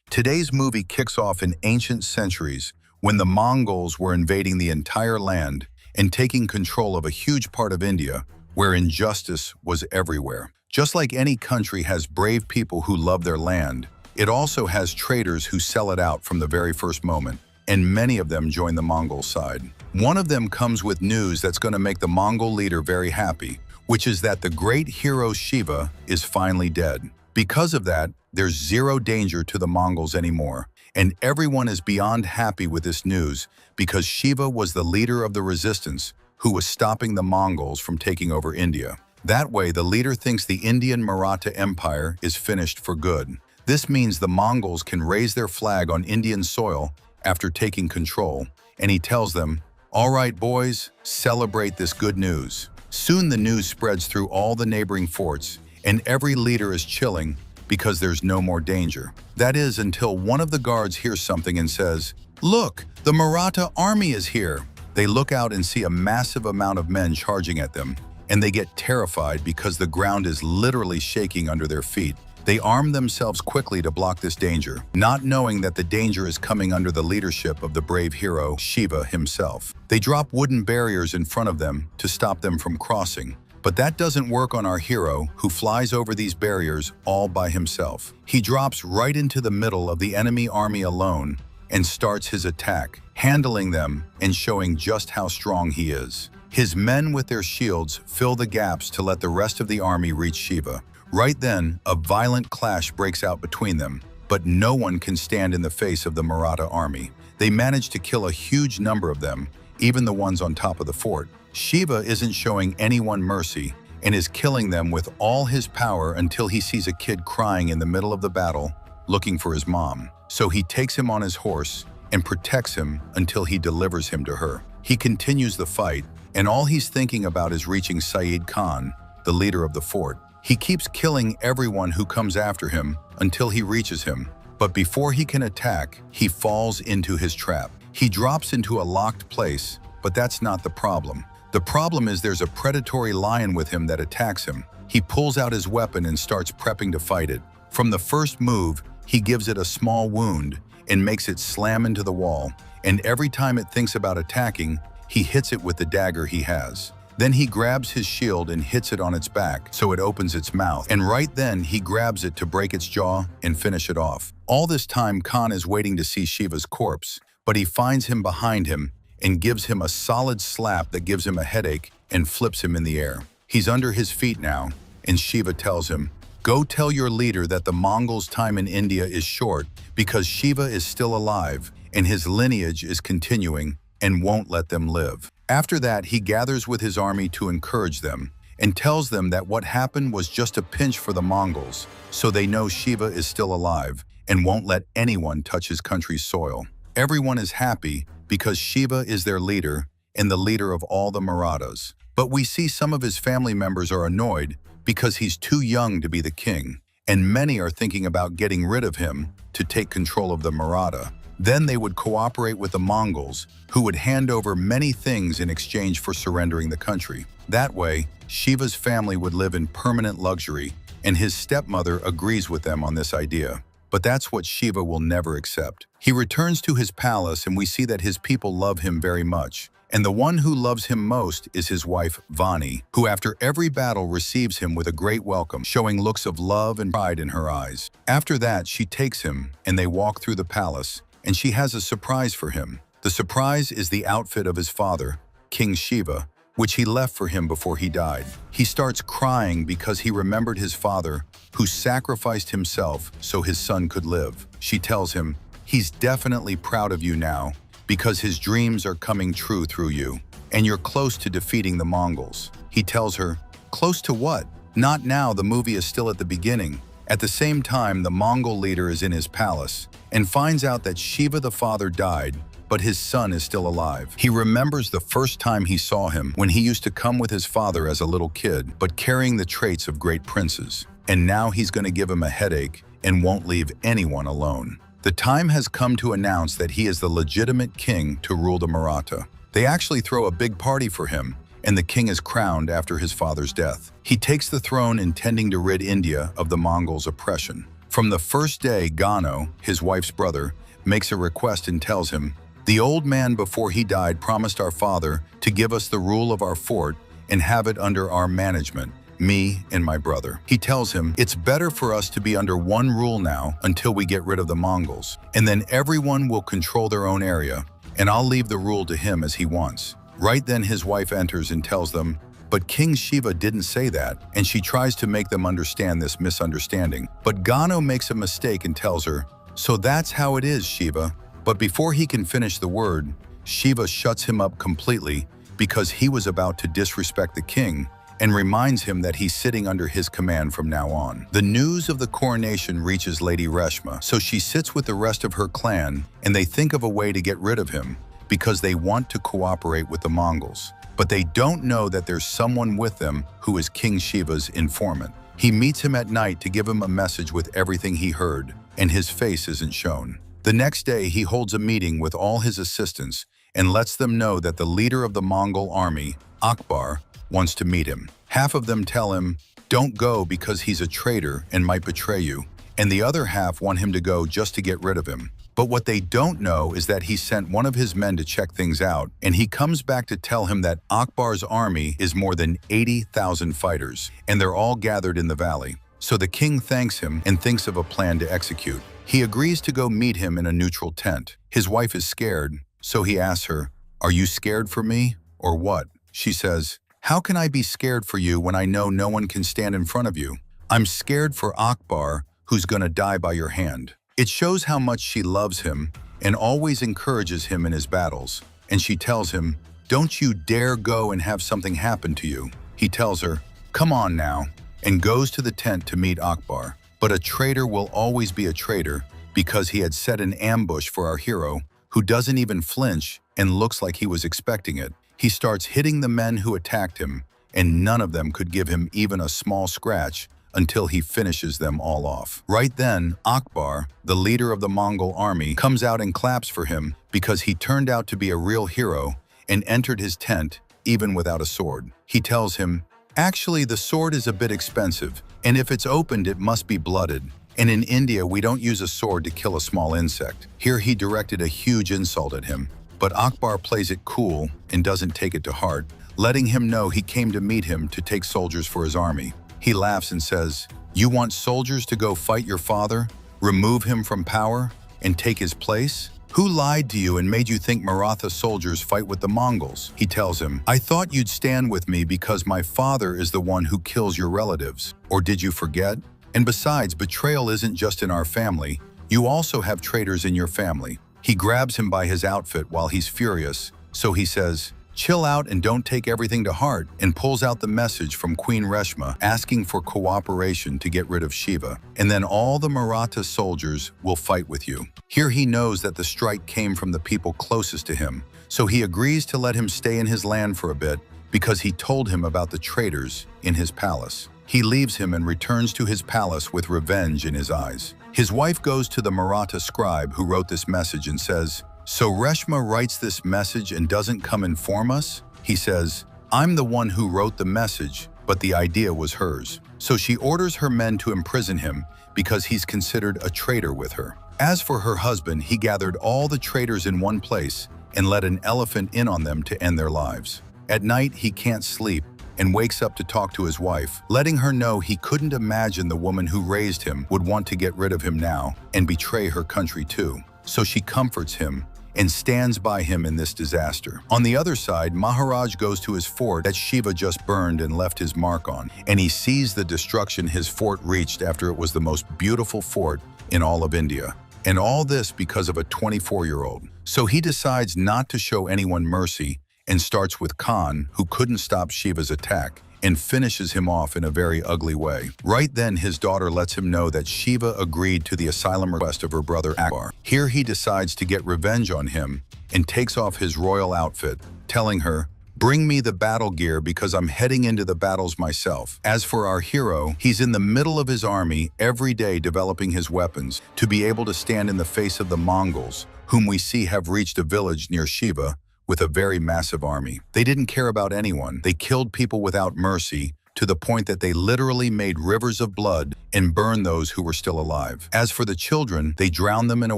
Today's movie kicks off in ancient centuries when the Mongols were invading the entire land and taking control of a huge part of India where injustice was everywhere. Just like any country has brave people who love their land, it also has traitors who sell it out from the very first moment, and many of them join the Mongol side. One of them comes with news that's going to make the Mongol leader very happy, which is that the great hero Shiva is finally dead. Because of that, there's zero danger to the Mongols anymore, and everyone is beyond happy with this news because Shiva was the leader of the resistance who was stopping the Mongols from taking over India. That way, the leader thinks the Indian Maratha Empire is finished for good. This means the Mongols can raise their flag on Indian soil after taking control, and he tells them, "All right, boys, celebrate this good news." Soon the news spreads through all the neighboring forts, and every leader is chilling because there's no more danger. That is until one of the guards hears something and says, "Look, the Maratha army is here." They look out and see a massive amount of men charging at them, and they get terrified because the ground is literally shaking under their feet. They arm themselves quickly to block this danger, not knowing that the danger is coming under the leadership of the brave hero Shiva himself. They drop wooden barriers in front of them to stop them from crossing. But that doesn't work on our hero, who flies over these barriers all by himself. He drops right into the middle of the enemy army alone and starts his attack, handling them and showing just how strong he is. His men with their shields fill the gaps to let the rest of the army reach Shiva. Right then, a violent clash breaks out between them, but no one can stand in the face of the Maratha army. They manage to kill a huge number of them, even the ones on top of the fort. Shiva isn't showing anyone mercy and is killing them with all his power until he sees a kid crying in the middle of the battle, looking for his mom. So he takes him on his horse and protects him until he delivers him to her. He continues the fight, and all he's thinking about is reaching Saeed Khan, the leader of the fort. He keeps killing everyone who comes after him until he reaches him. But before he can attack, he falls into his trap. He drops into a locked place, but that's not the problem. The problem is there's a predatory lion with him that attacks him. He pulls out his weapon and starts prepping to fight it. From the first move, he gives it a small wound and makes it slam into the wall, and every time it thinks about attacking, he hits it with the dagger he has. Then he grabs his shield and hits it on its back so it opens its mouth, and right then he grabs it to break its jaw and finish it off. All this time, Khan is waiting to see Shiva's corpse, but he finds him behind him and gives him a solid slap that gives him a headache and flips him in the air. He's under his feet now, and Shiva tells him, "Go tell your leader that the Mongols' time in India is short because Shiva is still alive and his lineage is continuing and won't let them live." After that, he gathers with his army to encourage them and tells them that what happened was just a pinch for the Mongols, so they know Shiva is still alive and won't let anyone touch his country's soil. Everyone is happy because Shiva is their leader and the leader of all the Marathas. But we see some of his family members are annoyed because he's too young to be the king, and many are thinking about getting rid of him to take control of the Maratha. Then they would cooperate with the Mongols, who would hand over many things in exchange for surrendering the country. That way, Shiva's family would live in permanent luxury, and his stepmother agrees with them on this idea. But that's what Shiva will never accept. He returns to his palace, and we see that his people love him very much. And the one who loves him most is his wife, Vani, who after every battle receives him with a great welcome, showing looks of love and pride in her eyes. After that, she takes him, and they walk through the palace, and she has a surprise for him. The surprise is the outfit of his father, King Shiva, which he left for him before he died. He starts crying because he remembered his father, who sacrificed himself so his son could live. She tells him, "He's definitely proud of you now because his dreams are coming true through you, and you're close to defeating the Mongols." He tells her, "Close to what? Not now, the movie is still at the beginning." At the same time, the Mongol leader is in his palace and finds out that Shiva the father died, but his son is still alive. He remembers the first time he saw him when he used to come with his father as a little kid, but carrying the traits of great princes. And now he's going to give him a headache and won't leave anyone alone. The time has come to announce that he is the legitimate king to rule the Maratha. They actually throw a big party for him, and the king is crowned after his father's death. He takes the throne intending to rid India of the Mongols' oppression. From the first day, Gano, his wife's brother, makes a request and tells him, "The old man before he died promised our father to give us the rule of our fort and have it under our management, me and my brother." He tells him, "It's better for us to be under one rule now until we get rid of the Mongols, and then everyone will control their own area, and I'll leave the rule to him as he wants." Right then his wife enters and tells them, "But King Shiva didn't say that," and she tries to make them understand this misunderstanding. But Gano makes a mistake and tells her, "So that's how it is, Shiva." But before he can finish the word, Shiva shuts him up completely because he was about to disrespect the king and reminds him that he's sitting under his command from now on. The news of the coronation reaches Lady Reshma, so she sits with the rest of her clan and they think of a way to get rid of him because they want to cooperate with the Mongols. But they don't know that there's someone with them who is King Shiva's informant. He meets him at night to give him a message with everything he heard, and his face isn't shown. The next day, he holds a meeting with all his assistants and lets them know that the leader of the Mongol army, Akbar, wants to meet him. Half of them tell him, "Don't go because he's a traitor and might betray you," and the other half want him to go just to get rid of him. But what they don't know is that he sent one of his men to check things out, and he comes back to tell him that Akbar's army is more than 80,000 fighters, and they're all gathered in the valley. So the king thanks him and thinks of a plan to execute. He agrees to go meet him in a neutral tent. His wife is scared, so he asks her, "Are you scared for me, or what?" She says, "How can I be scared for you when I know no one can stand in front of you? I'm scared for Akbar, who's gonna die by your hand." It shows how much she loves him and always encourages him in his battles. And she tells him, "Don't you dare go and have something happen to you." He tells her, "Come on now," and goes to the tent to meet Akbar. But a traitor will always be a traitor because he had set an ambush for our hero, who doesn't even flinch and looks like he was expecting it. He starts hitting the men who attacked him, and none of them could give him even a small scratch until he finishes them all off. Right then, Akbar, the leader of the Mongol army, comes out and claps for him because he turned out to be a real hero and entered his tent even without a sword. He tells him, "Actually, the sword is a bit expensive, and if it's opened, it must be blooded. And in India, we don't use a sword to kill a small insect." Here he directed a huge insult at him, but Akbar plays it cool and doesn't take it to heart, letting him know he came to meet him to take soldiers for his army. He laughs and says, "You want soldiers to go fight your father, remove him from power, and take his place? Who lied to you and made you think Maratha soldiers fight with the Mongols?" He tells him, "I thought you'd stand with me because my father is the one who kills your relatives. Or did you forget? And besides, betrayal isn't just in our family. You also have traitors in your family." He grabs him by his outfit while he's furious, so he says, "Chill out and don't take everything to heart," and pulls out the message from Queen Reshma asking for cooperation to get rid of Shiva, and then all the Maratha soldiers will fight with you. Here he knows that the strike came from the people closest to him, so he agrees to let him stay in his land for a bit because he told him about the traitors in his palace. He leaves him and returns to his palace with revenge in his eyes. His wife goes to the Maratha scribe who wrote this message and says, "So Reshma writes this message and doesn't come inform us?" He says, "I'm the one who wrote the message, but the idea was hers." So she orders her men to imprison him because he's considered a traitor with her. As for her husband, he gathered all the traitors in one place and let an elephant in on them to end their lives. At night, he can't sleep and wakes up to talk to his wife, letting her know he couldn't imagine the woman who raised him would want to get rid of him now and betray her country too. So she comforts him and stands by him in this disaster. On the other side, Maharaj goes to his fort that Shiva just burned and left his mark on, and he sees the destruction his fort reached after it was the most beautiful fort in all of India. And all this because of a 24-year-old. So he decides not to show anyone mercy and starts with Khan, who couldn't stop Shiva's attack, and finishes him off in a very ugly way. Right then, his daughter lets him know that Shiva agreed to the asylum request of her brother Akbar. Here he decides to get revenge on him and takes off his royal outfit, telling her, "Bring me the battle gear because I'm heading into the battles myself." As for our hero, he's in the middle of his army every day developing his weapons to be able to stand in the face of the Mongols, whom we see have reached a village near Shiva with a very massive army. They didn't care about anyone. They killed people without mercy to the point that they literally made rivers of blood and burned those who were still alive. As for the children, they drowned them in a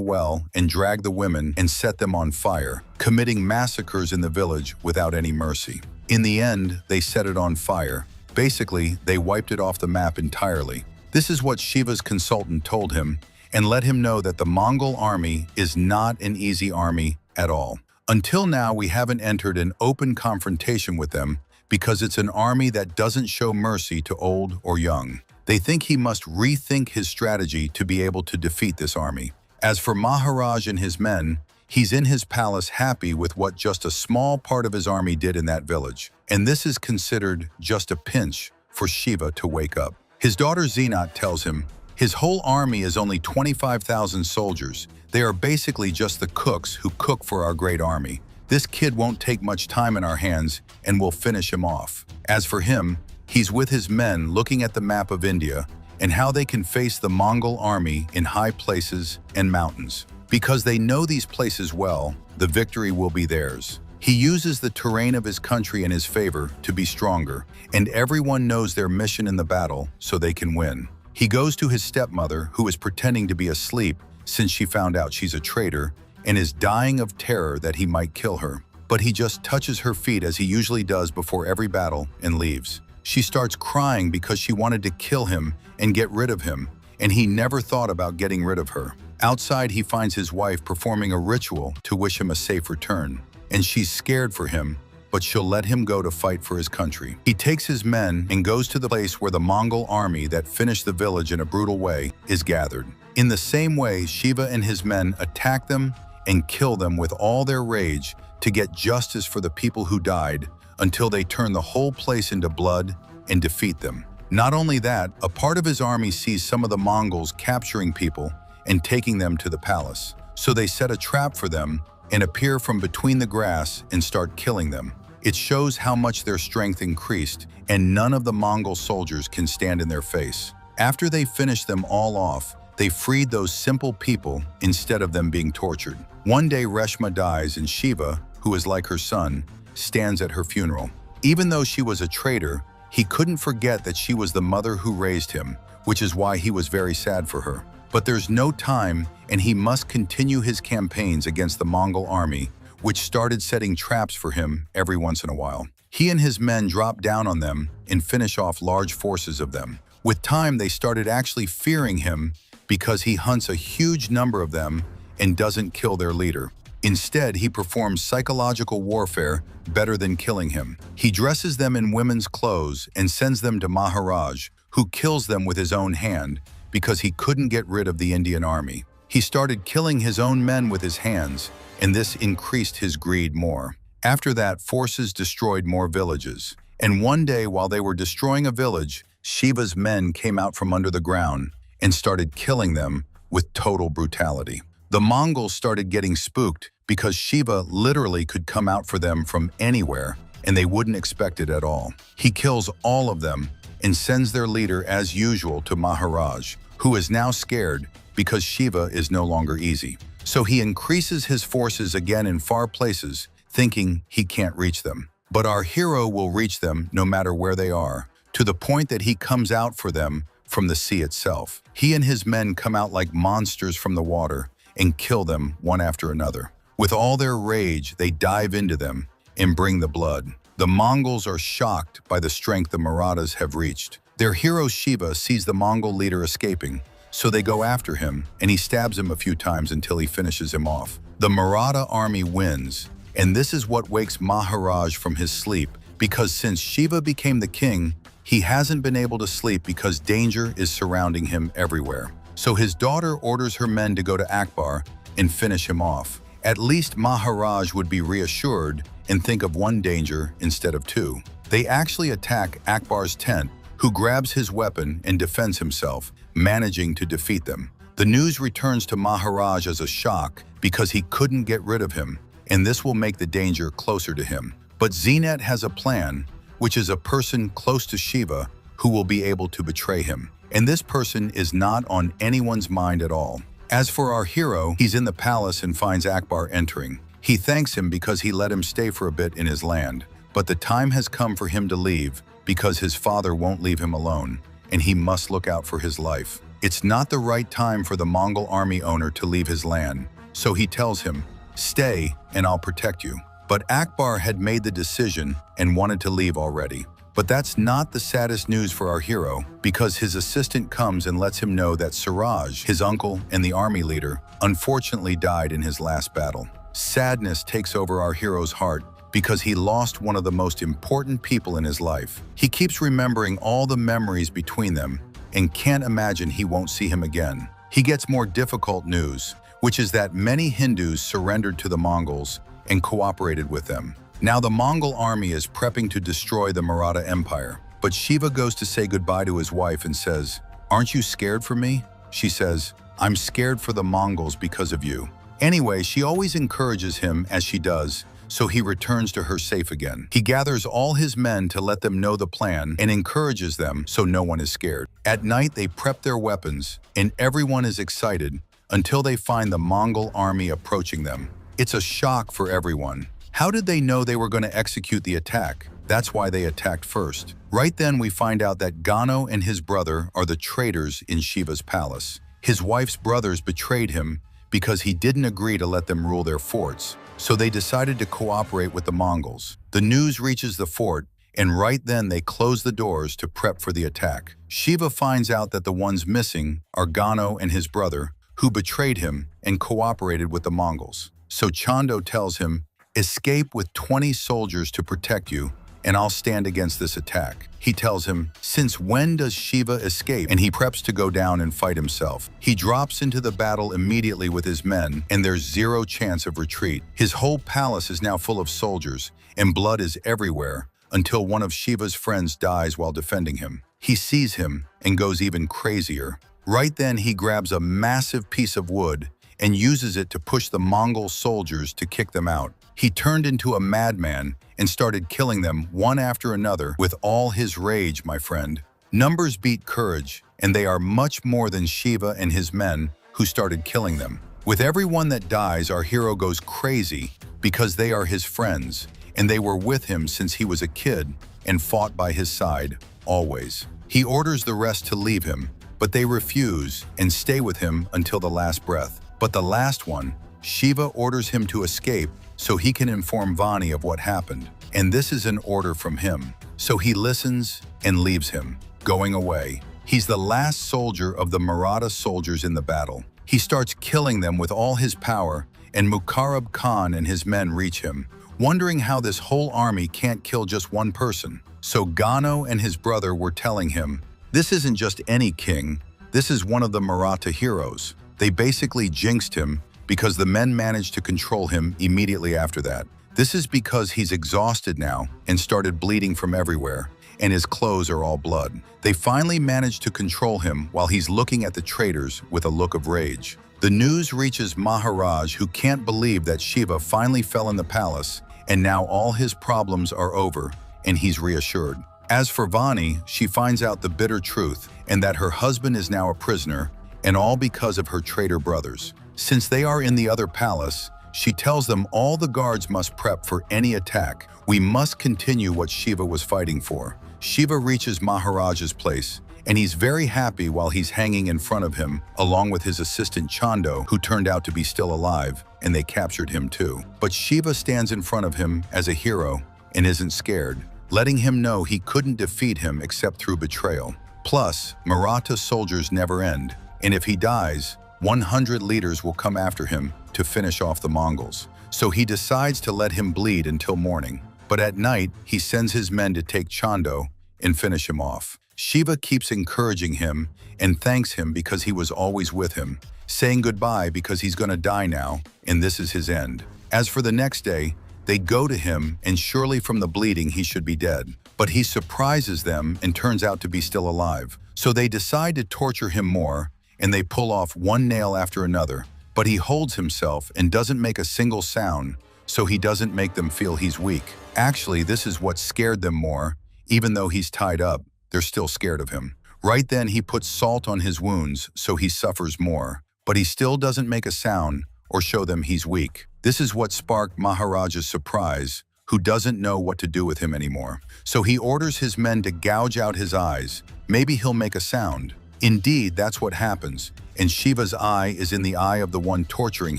well and dragged the women and set them on fire, committing massacres in the village without any mercy. In the end, they set it on fire. Basically, they wiped it off the map entirely. This is what Shiva's consultant told him, and let him know that the Mongol army is not an easy army at all. Until now, we haven't entered an open confrontation with them because it's an army that doesn't show mercy to old or young. They think he must rethink his strategy to be able to defeat this army. As for Maharaj and his men, he's in his palace happy with what just a small part of his army did in that village. And this is considered just a pinch for Shiva to wake up. His daughter Zenat tells him, his whole army is only 25,000 soldiers. They are basically just the cooks who cook for our great army. This kid won't take much time in our hands and we'll finish him off. As for him, he's with his men looking at the map of India and how they can face the Mongol army in high places and mountains. Because they know these places well, the victory will be theirs. He uses the terrain of his country in his favor to be stronger, and everyone knows their mission in the battle so they can win. He goes to his stepmother, who is pretending to be asleep since she found out she's a traitor, and is dying of terror that he might kill her. But he just touches her feet as he usually does before every battle and leaves. She starts crying because she wanted to kill him and get rid of him, and he never thought about getting rid of her. Outside, he finds his wife performing a ritual to wish him a safe return, and she's scared for him, but she'll let him go to fight for his country. He takes his men and goes to the place where the Mongol army that finished the village in a brutal way is gathered. In the same way, Shiva and his men attack them and kill them with all their rage to get justice for the people who died until they turn the whole place into blood and defeat them. Not only that, a part of his army sees some of the Mongols capturing people and taking them to the palace. So they set a trap for them and appear from between the grass and start killing them. It shows how much their strength increased, and none of the Mongol soldiers can stand in their face. After they finish them all off, they freed those simple people instead of them being tortured. One day Reshma dies and Shiva, who is like her son, stands at her funeral. Even though she was a traitor, he couldn't forget that she was the mother who raised him, which is why he was very sad for her. But there's no time, and he must continue his campaigns against the Mongol army, which started setting traps for him every once in a while. He and his men drop down on them and finish off large forces of them. With time, they started actually fearing him because he hunts a huge number of them and doesn't kill their leader. Instead, he performs psychological warfare better than killing him. He dresses them in women's clothes and sends them to Maharaj, who kills them with his own hand because he couldn't get rid of the Indian army. He started killing his own men with his hands, and this increased his greed more. After that, forces destroyed more villages. And one day, while they were destroying a village, Shiva's men came out from under the ground and started killing them with total brutality. The Mongols started getting spooked because Shiva literally could come out for them from anywhere, and they wouldn't expect it at all. He kills all of them and sends their leader as usual to Maharaj, who is now scared because Shiva is no longer easy. So he increases his forces again in far places, thinking he can't reach them. But our hero will reach them no matter where they are, to the point that he comes out for them from the sea itself. He and his men come out like monsters from the water and kill them one after another. With all their rage, they dive into them and bring the blood. The Mongols are shocked by the strength the Marathas have reached. Their hero Shiva sees the Mongol leader escaping, so they go after him, and he stabs him a few times until he finishes him off. The Maratha army wins, and this is what wakes Maharaj from his sleep, because since Shiva became the king, he hasn't been able to sleep because danger is surrounding him everywhere. So his daughter orders her men to go to Akbar and finish him off. At least Maharaj would be reassured and think of one danger instead of two. They actually attack Akbar's tent, who grabs his weapon and defends himself, managing to defeat them. The news returns to Maharaj as a shock because he couldn't get rid of him, and this will make the danger closer to him. But Zenat has a plan, which is a person close to Shiva who will be able to betray him. And this person is not on anyone's mind at all. As for our hero, he's in the palace and finds Akbar entering. He thanks him because he let him stay for a bit in his land, but the time has come for him to leave because his father won't leave him alone, and he must look out for his life. It's not the right time for the Mongol army owner to leave his land, so he tells him, "Stay, and I'll protect you." But Akbar had made the decision and wanted to leave already. But that's not the saddest news for our hero, because his assistant comes and lets him know that Siraj, his uncle and the army leader, unfortunately died in his last battle. Sadness takes over our hero's heart because he lost one of the most important people in his life. He keeps remembering all the memories between them and can't imagine he won't see him again. He gets more difficult news, which is that many Hindus surrendered to the Mongols and cooperated with them. Now the Mongol army is prepping to destroy the Maratha Empire, but Shiva goes to say goodbye to his wife and says, "Aren't you scared for me?" She says, "I'm scared for the Mongols because of you." Anyway, she always encourages him as she does, so he returns to her safe again. He gathers all his men to let them know the plan and encourages them so no one is scared. At night, they prep their weapons, and everyone is excited until they find the Mongol army approaching them. It's a shock for everyone. How did they know they were going to execute the attack? That's why they attacked first. Right then, we find out that Gano and his brother are the traitors in Shiva's palace. His wife's brothers betrayed him because he didn't agree to let them rule their forts, so they decided to cooperate with the Mongols. The news reaches the fort, and right then they close the doors to prep for the attack. Shiva finds out that the ones missing are Gano and his brother, who betrayed him and cooperated with the Mongols. So Chando tells him, "Escape with 20 soldiers to protect you, and I'll stand against this attack." He tells him, "Since when does Shiva escape?" And he preps to go down and fight himself. He drops into the battle immediately with his men, and there's zero chance of retreat. His whole palace is now full of soldiers, and blood is everywhere, until one of Shiva's friends dies while defending him. He sees him and goes even crazier. Right then, he grabs a massive piece of wood and uses it to push the Mongol soldiers to kick them out. He turned into a madman and started killing them one after another with all his rage, my friend. Numbers beat courage, and they are much more than Shiva and his men who started killing them. With everyone that dies, our hero goes crazy because they are his friends, and they were with him since he was a kid and fought by his side, always. He orders the rest to leave him, but they refuse and stay with him until the last breath. But the last one, Shiva orders him to escape so he can inform Vani of what happened. And this is an order from him. So he listens and leaves him, going away. He's the last soldier of the Maratha soldiers in the battle. He starts killing them with all his power, and Mukarrab Khan and his men reach him, wondering how this whole army can't kill just one person. So Gano and his brother were telling him, "This isn't just any king, this is one of the Maratha heroes." They basically jinxed him because the men managed to control him immediately after that. This is because he's exhausted now and started bleeding from everywhere, and his clothes are all blood. They finally managed to control him while he's looking at the traitors with a look of rage. The news reaches Maharaj, who can't believe that Shiva finally fell in the palace, and now all his problems are over, and he's reassured. As for Vani, she finds out the bitter truth, and that her husband is now a prisoner, and all because of her traitor brothers. Since they are in the other palace, she tells them all the guards must prep for any attack. We must continue what Shiva was fighting for. Shiva reaches Maharaj's place, and he's very happy while he's hanging in front of him, along with his assistant Chando, who turned out to be still alive, and they captured him too. But Shiva stands in front of him as a hero and isn't scared, letting him know he couldn't defeat him except through betrayal. Plus, Maratha soldiers never end, and if he dies, 100 leaders will come after him to finish off the Mongols. So he decides to let him bleed until morning. But at night, he sends his men to take Chando and finish him off. Shiva keeps encouraging him and thanks him because he was always with him, saying goodbye because he's going to die now, and this is his end. As for the next day, they go to him, and surely from the bleeding he should be dead. But he surprises them and turns out to be still alive. So they decide to torture him more, and they pull off one nail after another. But he holds himself and doesn't make a single sound, so he doesn't make them feel he's weak. Actually, this is what scared them more. Even though he's tied up, they're still scared of him. Right then, he puts salt on his wounds, so he suffers more. But he still doesn't make a sound or show them he's weak. This is what sparked Maharaja's surprise, who doesn't know what to do with him anymore. So he orders his men to gouge out his eyes. Maybe he'll make a sound. Indeed, that's what happens, and Shiva's eye is in the eye of the one torturing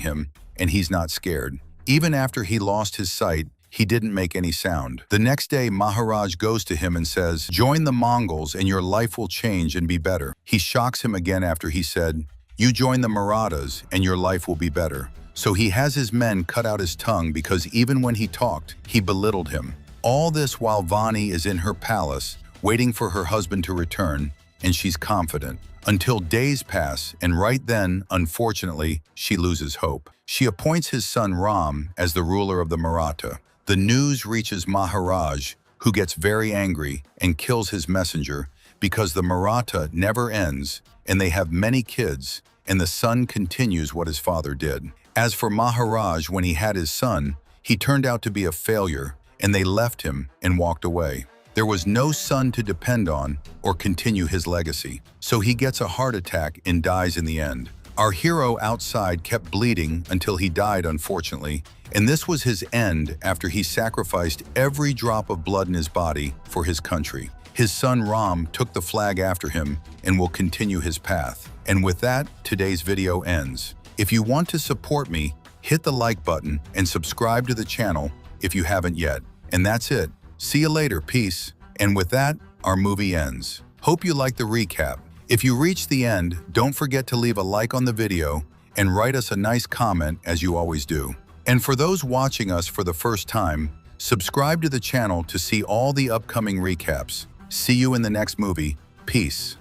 him, and he's not scared. Even after he lost his sight, he didn't make any sound. The next day, Maharaj goes to him and says, "Join the Mongols and your life will change and be better." He shocks him again after he said, "You join the Marathas and your life will be better." So he has his men cut out his tongue because even when he talked, he belittled him. All this while Vani is in her palace, waiting for her husband to return, and she's confident. Until days pass, and right then, unfortunately, she loses hope. She appoints his son Ram as the ruler of the Maratha. The news reaches Maharaj, who gets very angry and kills his messenger because the Maratha never ends, and they have many kids, and the son continues what his father did. As for Maharaj, when he had his son, he turned out to be a failure, and they left him and walked away. There was no son to depend on or continue his legacy, so he gets a heart attack and dies in the end. Our hero outside kept bleeding until he died, unfortunately, and this was his end after he sacrificed every drop of blood in his body for his country. His son Ram took the flag after him and will continue his path. And with that, today's video ends. If you want to support me, hit the like button and subscribe to the channel if you haven't yet. And that's it. See you later, peace. And with that, our movie ends. Hope you liked the recap. If you reached the end, don't forget to leave a like on the video and write us a nice comment as you always do. And for those watching us for the first time, subscribe to the channel to see all the upcoming recaps. See you in the next movie. Peace.